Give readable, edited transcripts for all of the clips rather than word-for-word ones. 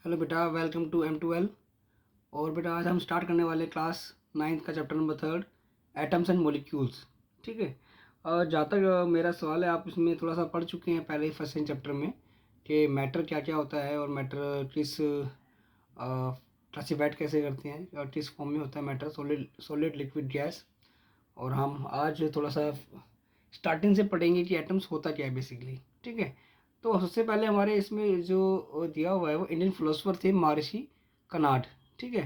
Hello बेटा, welcome to M12। और बेटा आज हम स्टार्ट करने वाले क्लास 9th का chapter number 3, atoms and molecules. ठीक है। और जहाँ तक मेरा सवाल है, आप इसमें थोड़ा सा पढ़ चुके हैं पहले ही फर्स्ट चैप्टर में कि मैटर क्या क्या होता है और मैटर किस क्लासीफाइड कैसे करते हैं और किस फॉर्म में होता है मैटर, सॉलिड लिक्विड गैस। और हम आज थोड़ा सा स्टार्टिंग से पढ़ेंगे कि एटम्स होता क्या है बेसिकली। ठीक है। तो सबसे पहले हमारे इसमें जो दिया हुआ है वो इंडियन फिलोसोफर थे महर्षि कनाड। ठीक है।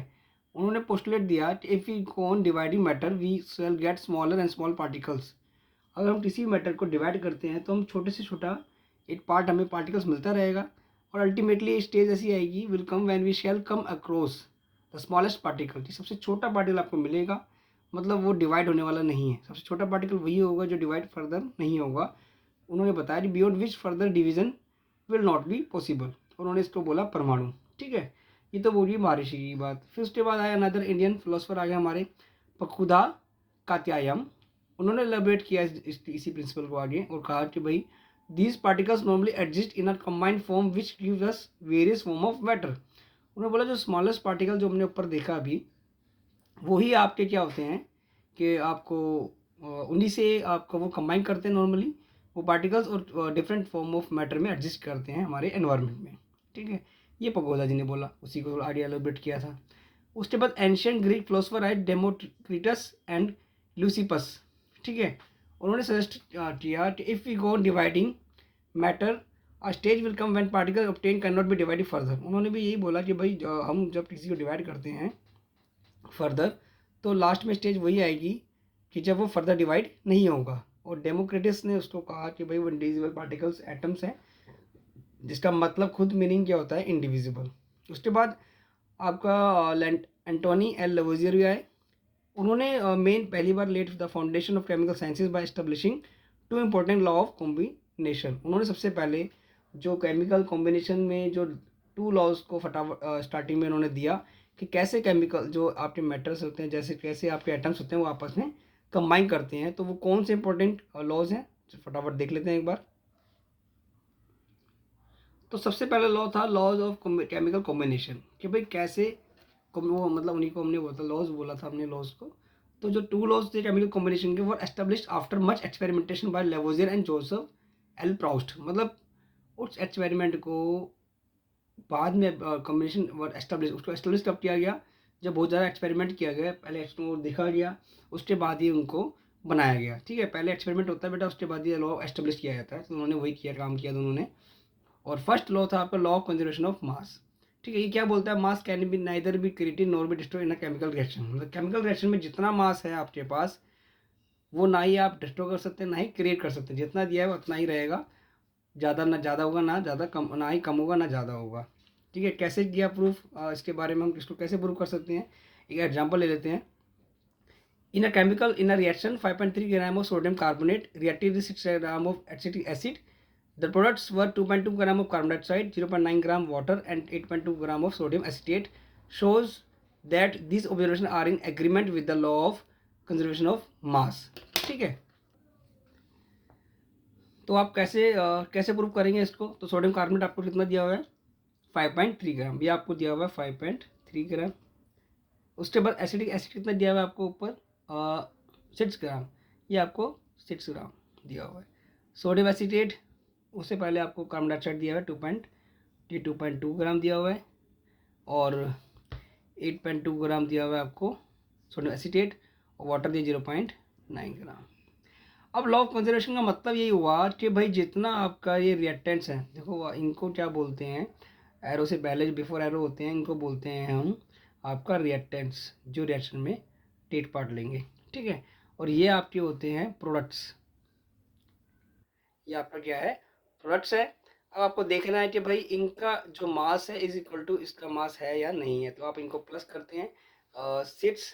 उन्होंने पोस्टुलेट दिया कि if we go on dividing matter we shall get smaller and small particles. अगर हम किसी मैटर को डिवाइड करते हैं तो हम छोटे से छोटा एक पार्ट, हमें पार्टिकल्स मिलता रहेगा और अल्टीमेटली स्टेज ऐसी आएगी, will come when we shall come across the smallest particle. सबसे छोटा पार्टिकल आपको मिलेगा, मतलब वो डिवाइड होने वाला नहीं है। सबसे छोटा पार्टिकल वही होगा जो डिवाइड फर्दर नहीं होगा। उन्होंने बताया कि beyond which further division will not be possible. उन्होंने इसको बोला परमाणु। ठीक है। ये तो बोलिए महर्षि की बात। फिर उसके बाद आया अनदर इंडियन फिलोसफर आ गया हमारे पकुदा कात्यायन। उन्होंने एलेबरेट किया इसी प्रिंसिपल को आगे और कहा कि भाई these particles normally exist in a combined form which gives us various form of matter. उन्होंने बोला जो स्मॉलेस्ट पार्टिकल जो हमने ऊपर देखा अभी, वही आपके क्या होते हैं कि आपको उन्हीं से आपको वो कंबाइन करते हैं नॉर्मली वो पार्टिकल्स और डिफरेंट फॉर्म ऑफ मैटर में एग्जिस्ट करते हैं हमारे एनवायरनमेंट में। ठीक है। ये पगोदा जी ने बोला, उसी को आइडिया एलोबरेट किया था। उसके बाद एंशियंट ग्रीक फिलोसफर आए डेमोक्रिटस एंड ल्यूसिपस। ठीक है। उन्होंने सजेस्ट किया कि if we go dividing matter a stage will come when particle obtain can not be divided further. उन्होंने भी यही बोला कि भाई हम जब किसी को डिवाइड करते हैं फर्दर, तो लास्ट में स्टेज वही आएगी कि जब वो फर्दर डिवाइड नहीं होगा। और डेमोक्रेटिस ने उसको कहा कि भाई वो इंडिविजुअल पार्टिकल्स एटम्स हैं, जिसका मतलब खुद मीनिंग क्या होता है, इंडिविजिबल। उसके बाद आपका एंटोनी एल लवोजियर आए। उन्होंने मेन पहली बार laid the foundation of chemical sciences by establishing two important law of combination. उन्होंने सबसे पहले जो केमिकल कॉम्बिनेशन में जो टू लॉज को फटाफट स्टार्टिंग में उन्होंने दिया कि कैसे केमिकल जो आपके मेटल्स होते हैं, जैसे कैसे आपके एटम्स होते हैं वो आपस में कंबाइन करते हैं। तो वो कौन से इंपॉर्टेंट लॉज हैं, फटाफट देख लेते हैं एक बार। तो सबसे पहला लॉ था लॉज ऑफ केमिकल कॉम्बिनेशन, कि भाई कैसे वो मतलब उन्हीं को हमने बोला था, लॉज बोला था हमने लॉज को। तो जो टू लॉज थे केमिकल कॉम्बिनेशन के वो established after much experimentation by Lavoisier and Joseph L Proust. मतलब उस एक्सपेरिमेंट को बाद में कॉम्बिनेशन वर्ड एस्टेब्लिश, उसको एस्टेब्लिश कब किया गया, जब बहुत ज़्यादा एक्सपेरिमेंट किया गया, पहले एक्सपेरिमेंट देखा गया, उसके बाद ही उनको बनाया गया। ठीक है। पहले एक्सपेरिमेंट होता है बेटा, उसके बाद ये लॉ एस्टेब्लिश किया जाता है। तो उन्होंने वही किया, काम किया दोनों ने। और फर्स्ट लॉ था आपका law of conservation of mass. ठीक है। ये क्या बोलता है, मास can be neither be created nor be destroy in a chemical reaction. मतलब केमिकल रिएक्शन में जितना मास है आपके पास, वो ना ही आप डिस्ट्रॉय कर सकते हैं ना ही क्रिएट कर सकते हैं। जितना दिया है उतना ही रहेगा, ज़्यादा ना ज़्यादा होगा, ना ज़्यादा कम, ना ही कम होगा ना ज़्यादा होगा। ठीक है। कैसे किया प्रूफ, इसके बारे में हम इसको कैसे प्रूव कर सकते हैं, एक एग्जांपल ले लेते हैं। In a chemical in a reaction 5.3 gram of sodium carbonate reacted with 6 gram of acetic acid. The products were 2.2 gram of carbon dioxide, 0.9 gram water and 8.2 gram of sodium acetate. Shows that these observations are in agreement with the law of conservation of mass. ठीक है। तो आप कैसे prove करेंगे इसको। तो sodium carbonate आपको कितना दिया हुआ है, 5.3 ग्राम, ये आपको दिया हुआ है 5.3 ग्राम। उसके बाद एसिडिक एसिड कितना दिया हुआ है आपको ऊपर, 6 ग्राम, ये आपको 6 ग्राम दिया हुआ है। सोडियम एसिटेट, उससे पहले आपको कार्बन डाइऑक्साइड दिया हुआ है 2.2 ग्राम दिया हुआ है, और 8.2 ग्राम दिया हुआ है आपको सोडियम एसिटेट, और वाटर दिया 0.9 ग्राम। अब लॉ ऑफ कंजर्वेशन का मतलब यही हुआ कि भाई जितना आपका ये रिएक्टेंट्स हैं, देखो इनको क्या बोलते हैं, एरो से पहले जो बिफोर एरो होते हैं इनको बोलते हैं हम आपका रिएक्टेंट्स, जो रिएक्शन में टेक पार्ट लेंगे। ठीक है। और ये आपके होते हैं प्रोडक्ट्स, ये आपका क्या है, प्रोडक्ट्स है। अब आपको देखना है कि भाई इनका जो मास है इज इक्वल टू इसका मास है या नहीं है। तो आप इनको प्लस करते हैं 6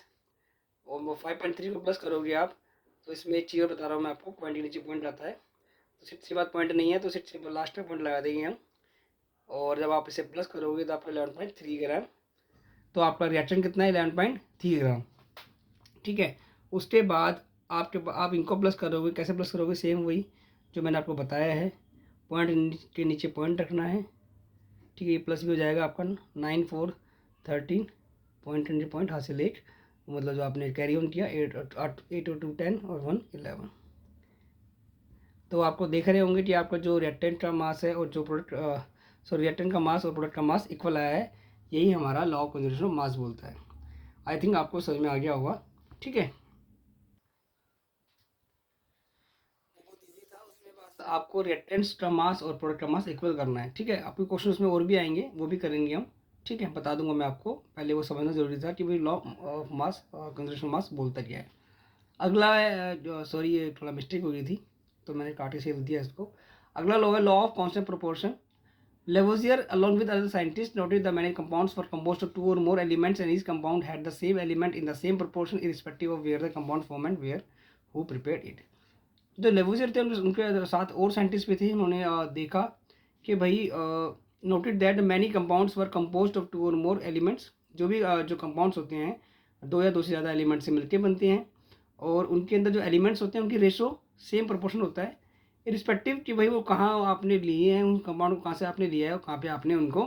और 5.3 को प्लस करोगे आप, तो इसमें एक चीज़ बता रहा हूँ मैं आपको, पॉइंट के नीचे पॉइंट आता है, तो 6 के बाद पॉइंट नहीं है तो 6 के लास्ट में पॉइंट लगा देंगे हम। और जब आप इसे प्लस करोगे तो आपका 11.3 ग्राम, तो आपका रिएक्शन कितना है, 11.3 ग्राम। ठीक है। उसके बाद आप इनको प्लस करोगे, कैसे प्लस करोगे, सेम वही जो मैंने आपको बताया है, पॉइंट के नीचे पॉइंट रखना है। ठीक ठीक है, ये प्लस भी हो जाएगा आपका 9 4 13 पॉइंट हासिल 8, मतलब जो आपने कैरी ऑन किया 8 और 2 10 और 1 11। तो आपको देख रहे होंगे कि आपका जो रिएक्टेंट का मास है और जो प्रोडक्ट रिएक्टेंट का मास और प्रोडक्ट का मास इक्वल आया है, यही हमारा law of conservation of mass बोलता है। आई थिंक आपको समझ में आ गया होगा। ठीक है, बहुत इजी था, उसमें बस आपको रिएक्टेंट्स का मास और प्रोडक्ट का मास इक्वल करना है। ठीक है, आपके क्वेश्चन उसमें और भी आएंगे, वो भी करेंगे हम। ठीक है, बता दूंगा मैं आपको, पहले वो समझना जरूरी था कि भाई लॉ ऑफ मास कंजर्वेशन मास बोलता क्या है। अगला है, सॉरी ये थोड़ा मिस्टेक हो गई थी तो मैंने काट के सेव दिया इसको। अगला लॉ है law of constant proportion. Lavoisier, along with other scientists, noted that many compounds were composed of 2 or more elements, and each compound had the same element in the same proportion, irrespective of where the compound formed and where who prepared it. जो Lavoisier थे उनके साथ और scientist भी थे, उन्होंने देखा कि भाई noted that many compounds were composed of 2 और मोर एलिमेंट्स। जो भी जो कंपाउंड्स होते हैं 2 या 2 से ज़्यादा एलिमेंट से मिलकर बनते हैं, और उनके अंदर जो एलिमेंट्स होते हैं उनकी रेशो सेम प्रोपोर्शन होता है, इरिस्पेक्टिव कि भाई वो कहाँ आपने लिए हैं, उन कंपाउंड को कहाँ से आपने लिया है और कहाँ पे आपने उनको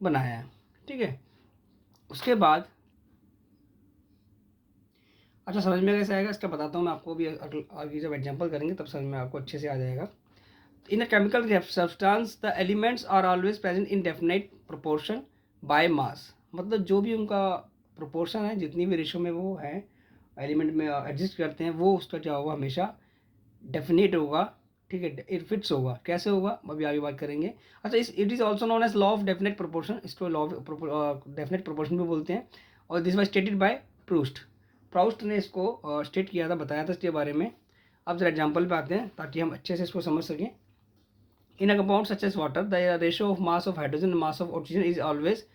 बनाया है। ठीक है, उसके बाद अच्छा समझ में कैसे आएगा इसका बताता हूँ मैं आपको भी, आगे जब एग्जांपल करेंगे तब समझ में आपको अच्छे से आ जाएगा। In a chemical substance the elements are always present in definite proportion by mass. मतलब जो भी उनका प्रोपोर्शन है, जितनी भी रेशो में वो है एलिमेंट में एडजस्ट करते हैं, वो उसका क्या होगा, हमेशा डेफिनेट होगा। ठीक है, इट फिट्स होगा। कैसे होगा अभी आगे बात करेंगे। अच्छा, it is also known as law of definite proportion, इसको लॉ ऑफ डेफिनेट प्रोपोर्शन भी बोलते हैं। और this was stated by Proust. Proust ने इसको स्टेट किया था, बताया था इसके बारे में। अब जरा एग्जाम्पल पे आते हैं ताकि हम अच्छे से इसको समझ सकें। In a compound such as water the ratio of mass of hydrogen mass of oxygen is always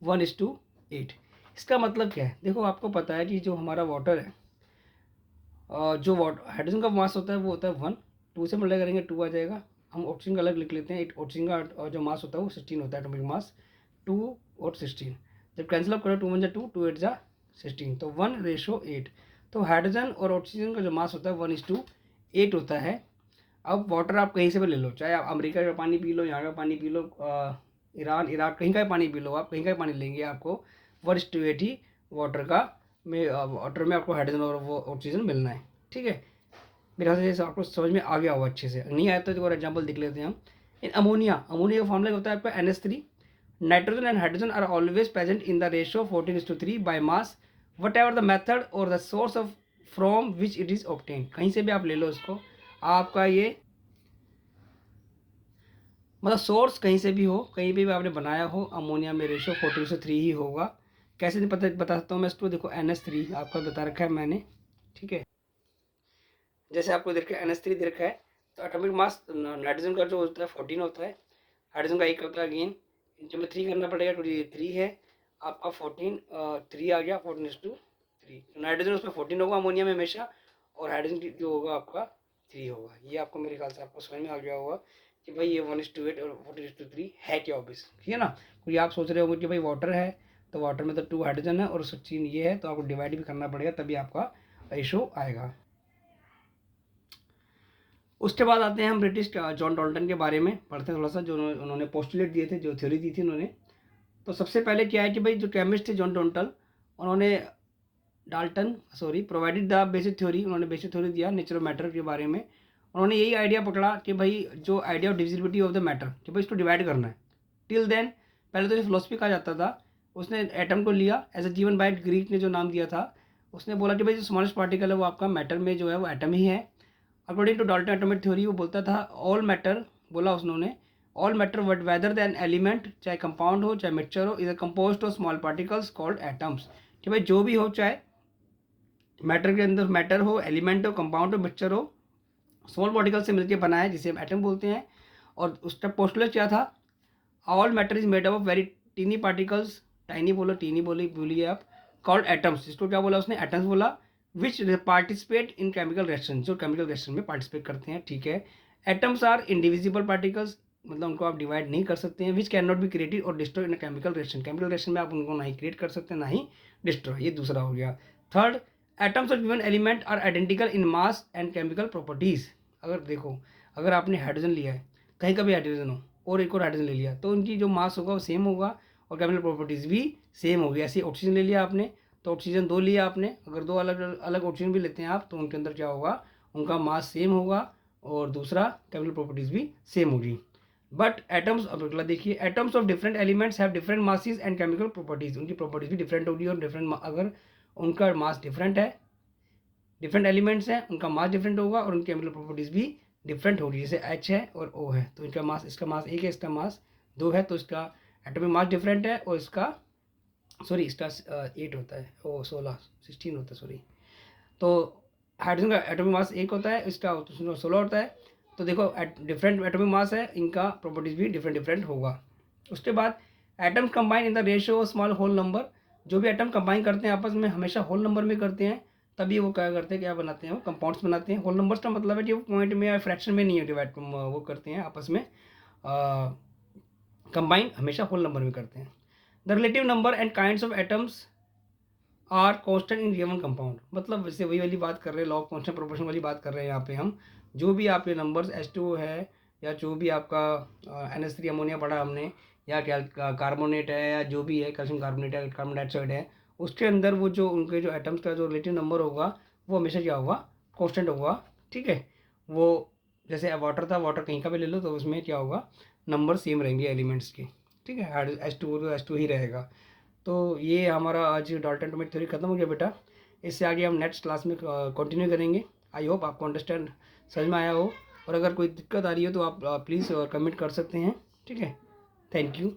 1:8। इसका मतलब क्या है, देखो आपको पता है कि जो हमारा वाटर है, जो वाटर हाइड्रोजन का मास होता है वो होता है 1, 2 से मल्टीप्लाई करेंगे 2 आ जाएगा। हम ऑक्सीजन का अलग लिख लेते हैं, ऑक्सीजन का जो मास होता है वो 16 होता है, एटॉमिक मास 2 और 16। जब कैंसिल अप करो 2 1 2, 2 8 16, तो 1:8। तो हाइड्रोजन और ऑक्सीजन का जो मास होता है 1:8 होता है। अब वाटर आप कहीं से भी ले लो, चाहे आप अमेरिका का पानी पी लो, यहाँ का पानी पी लो, ईरान इराक कहीं का पानी पी लो, आप कहीं का पानी लेंगे आपको 1:8 ही वाटर में आपको हाइड्रोजन और वो ऑक्सीजन मिलना है। ठीक है, मेरे ख्याल से आपको समझ में आ गया होगा अच्छे से। नहीं आया तो और एग्जाम्पल देख लेते हैं हम। इन अमोनिया का फॉर्मूला होता है आपका NH3। Nitrogen and hydrogen are always present in the ratio 14:3 by mass whatever the method or the source of from which it is obtain. कहीं से भी आप ले लो इसको, आपका ये मतलब सोर्स कहीं से भी हो, कहीं भी आपने बनाया हो, अमोनिया में रेशियो 14:3 ही होगा। कैसे नहीं बता सकता हूँ मैं इसको, देखो NH3 आपका बता रखा है मैंने। ठीक है, जैसे आपको देख रखा है NH3 दे रखा है, तो एटॉमिक मास नाइट्रोजन का जो होता है 14 होता है, हाइड्रोजन का 1 होता है। अगेन इनके में 3 करना पड़ेगा, तो ये 3 है आपका 14, 3 आ गया 14:3। नाइट्रोजन उसमें 14 होगा अमोनिया में हमेशा, और हाइड्रोजन जो होगा आपका 3 होगा। ये आपको मेरे ख्याल से आपको समझ में आ गया होगा कि भाई ये 1:8 और 14:3 है क्या ऑब्वियस। ठीक है ना, क्योंकि आप सोच रहे होंगे कि भाई वाटर है तो वाटर में तो 2 हाइड्रोजन है और 16 ये है, तो आपको डिवाइड भी करना पड़ेगा तभी आपका रेशो आएगा। उसके बाद आते हैं हम ब्रिटिश जॉन डाल्टन के बारे में पढ़ते हैं थोड़ा सा, जो उन्होंने पोस्टुलेट दिए थे, जो थ्योरी दी थी उन्होंने। तो सबसे पहले क्या है कि भाई जो केमिस्ट थे जॉन डाल्टन, उन्होंने प्रोवाइडेड द बेसिक थ्योरी। उन्होंने बेसिक थ्योरी दिया नेचर ऑफ मैटर के बारे में। उन्होंने यही आइडिया पकड़ा कि भाई जो idea of divisibility of the matter, कि भाई इसको डिवाइड करना है। टिल देन पहले तो जो फिलोसफी कहा जाता था, उसने एटम को लिया as a given by Greek ने जो नाम दिया था, उसने बोला कि भाई जो स्मॉलेस्ट पार्टिकल है वो आपका मैटर में जो है वो एटम ही है। According to Dalton atomic theory वो बोलता था ऑल मैटर, बोला उन्होंने, all matter what whether than element, चाहे कंपाउंड हो चाहे मिक्सचर हो, is a composed of small particles called atoms. कि भाई जो भी हो, चाहे मैटर के अंदर मैटर हो, एलिमेंट हो, कंपाउंड हो, मिक्सचर हो, स्मॉल पार्टिकल से मिलकर बना है, जिसे हम एटम बोलते हैं। और उसका पोस्टुलेट क्या था, all matter is made up of very tiny particles, tiny बोलो टीनी बोलिए आप, कॉल्ड एटम्स। इसको क्या बोला उसने, एटम्स बोला। विच पार्टिसिपेट इन केमिकल रिएक्शन, जो केमिकल रिएक्शन में पार्टिसिपेट करते हैं। ठीक है, एटम्स आर इंडिविजिबल पार्टिकल्स, मतलब उनको आप डिवाइड नहीं कर सकते हैं। Which can not be created or destroy in chemical reaction, chemical reaction में आप उनको नहीं क्रिएट कर सकते ना ही डिस्ट्रॉय। ये दूसरा हो गया। Third, atoms of given element are identical in mass and chemical properties. अगर देखो, अगर आपने हाइड्रोजन लिया है, कहीं का भी हाइड्रोजन हो, और एक और हाइड्रोजन ले लिया, तो उनकी जो मास होगा वो सेम होगा और केमिकल प्रॉपर्टीज़ भी सेम होगी। ऐसे ऑक्सीजन ले लिया आपने, तो ऑक्सीजन 2 लिया आपने, अगर 2 अलग अलग ऑक्सीजन भी लेते हैं आप, तो उनके अंदर क्या होगा, उनका मास सेम होगा और दूसरा केमिकल प्रॉपर्टीज़ भी सेम होगी। बट एटम्स, अब अगला देखिए, atoms of different elements have different masses and chemical properties, उनकी प्रॉपर्टीज़ भी डिफरेंट होगी और डिफरेंट, अगर उनका मास डिफरेंट है, डिफरेंट एलिमेंट्स हैं, उनका मास डिफरेंट होगा और उनकी केमिकल प्रॉपर्टीज़ भी डिफरेंट होगी। जैसे H है और O है, तो इनका मास, इसका मास 1 है, इसका मास 2 है, तो इसका एटॉमिक मास डिफरेंट है और इसका, सॉरी, इसका 8 होता है, ओ 16 होता है, सॉरी। तो हाइड्रोजन का एटॉमिक मास 1 होता है, इसका 16 होता है। तो देखो डिफरेंट एटॉमिक मास है, इनका प्रॉपर्टीज़ भी डिफरेंट डिफरेंट होगा। उसके बाद atoms combine in the ratio small whole number, जो भी एटम कंबाइन करते हैं आपस में हमेशा होल नंबर में करते हैं, तभी वो क्या करते हैं, क्या बनाते हैं, वो कंपाउंड्स बनाते हैं। होल नंबर्स का मतलब है कि वो पॉइंट में या फ्रैक्शन में नहीं है डिवाइड, वो करते हैं आपस में, कंबाइन हमेशा होल नंबर में करते हैं। The relative number and kinds of atoms are constant in given compound, मतलब वैसे वही वाली बात कर रहे हैं, लॉ ऑफ कांस्टेंट प्रोपोर्शन वाली बात कर रहे हैं यहाँ पे हम। जो भी आपके नंबर्स H2O है, या जो भी आपका NH3 अमोनिया पढ़ा हमने, या क्या कार्बोनेट है, या जो भी है कैल्शियम कार्बोनेट है, कार्बन डाइऑक्साइड है, उसके अंदर वो जो उनके जो एटम्स का जो रिलेटिव नंबर होगा वो हमेशा क्या होगा, कांस्टेंट होगा। ठीक है, वो जैसे वाटर था, वाटर कहीं का भी ले लो, तो उसमें क्या होगा, नंबर सेम रहेंगे एलिमेंट्स के। ठीक है, H2O तो H2 ही रहेगा। तो ये हमारा आज डाल्टन एटॉमिक थ्योरी खत्म हो गया बेटा। इससे आगे हम नेक्स्ट क्लास में कंटिन्यू करेंगे। आई होप आपको अंडरस्टैंड समझ में आया हो, और अगर कोई दिक्कत आ रही हो तो आप प्लीज़ कमेंट कर सकते हैं। ठीक है, थैंक यू।